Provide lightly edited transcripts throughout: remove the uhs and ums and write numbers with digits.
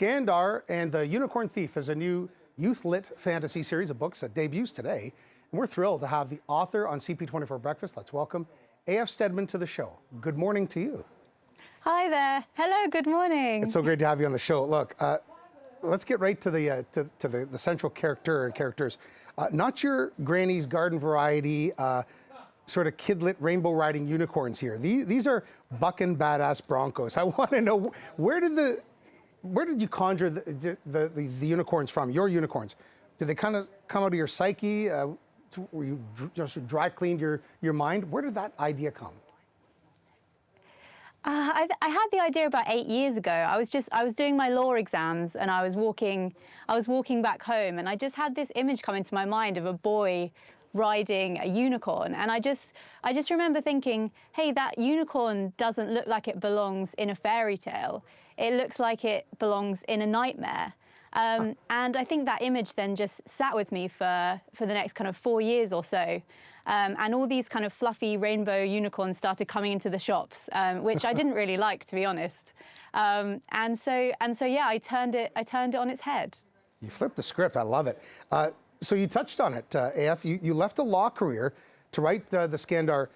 Skandar and the Unicorn Thief is a new youth-lit fantasy series of books that debuts today. And we're thrilled to have the author on CP24 Breakfast. Let's welcome A.F. Steadman to the show. Good morning to you. Hi there. Hello, good morning. It's so great to have you on the show. Look, let's get right to the central character and characters. Not your granny's garden variety, sort of kid-lit rainbow riding unicorns here. These are bucking badass broncos. I want to know, where did you conjure the unicorns from, your unicorns? Did they kind of come out of your psyche? Were you just dry cleaned your mind? Where did that idea come? I had the idea about 8 years ago. I was doing my law exams and I was walking back home, and I just had this image come into my mind of a boy riding a unicorn, and I just remember thinking, hey, that unicorn doesn't look like it belongs in a fairy tale. It looks like it belongs in a nightmare. And I think that image then just sat with me for the next kind of 4 years or so. And all these kind of fluffy rainbow unicorns started coming into the shops, which I didn't really like, to be honest. And so yeah, I turned it on its head. You flipped the script. I love it. So you touched on it, AF. You left a law career to write the Skandar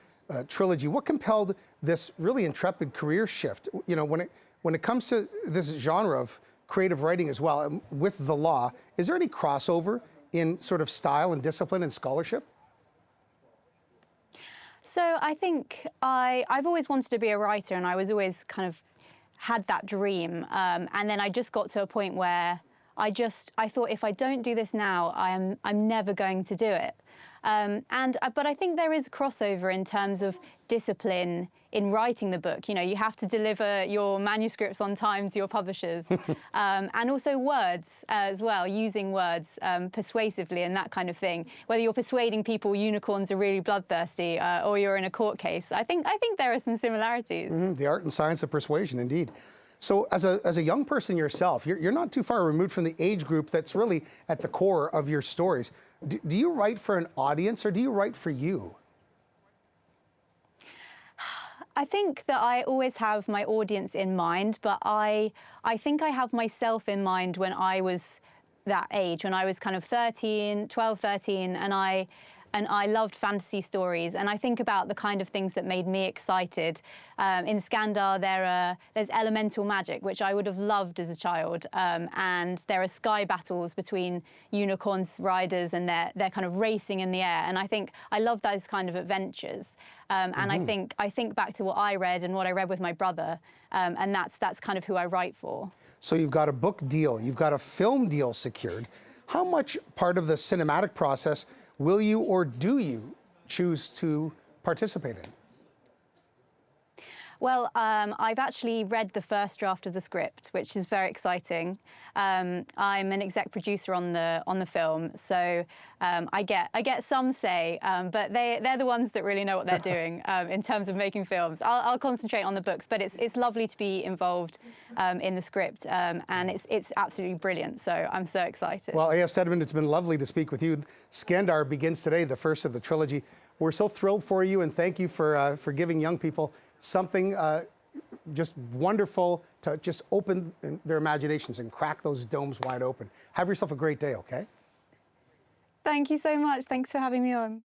trilogy. What compelled this really intrepid career shift? You know, when it comes to this genre of creative writing as well, with the law, is there any crossover in sort of style and discipline and scholarship? So I think I've always wanted to be a writer, and I was always kind of had that dream. And then I just got to a point where I thought, if I don't do this now, I'm never going to do it. But I think there is a crossover in terms of discipline in writing the book. You know, you have to deliver your manuscripts on time to your publishers, and also words as well, using words persuasively and that kind of thing. Whether you're persuading people unicorns are really bloodthirsty, or you're in a court case, I think there are some similarities. The art and science of persuasion, indeed. So as a young person yourself, you're not too far removed from the age group that's really at the core of your stories. Do you write for an audience, or do you write for you? I think that I always have my audience in mind, but I think I have myself in mind when I was that age, when I was kind of 12, 13, and I loved fantasy stories, and I think about the kind of things that made me excited. In Skandar, there's elemental magic, which I would have loved as a child, and there are sky battles between unicorns riders, and they're kind of racing in the air. And I think I love those kind of adventures. And I think back to what I read and what I read with my brother, and that's kind of who I write for. So you've got a book deal, you've got a film deal secured. How much part of the cinematic process will you or do you choose to participate in? Well, I've actually read the first draft of the script, which is very exciting. I'm an exec producer on the film, so I get some say, but they're the ones that really know what they're doing in terms of making films. I'll concentrate on the books, but it's lovely to be involved in the script, and it's absolutely brilliant. So I'm so excited. Well, A.F. Steadman, it's been lovely to speak with you. Skandar begins today, the first of the trilogy. We're so thrilled for you, and thank you for giving young people something just wonderful to just open their imaginations and crack those domes wide open. Have yourself a great day, okay? Thank you so much. Thanks for having me on.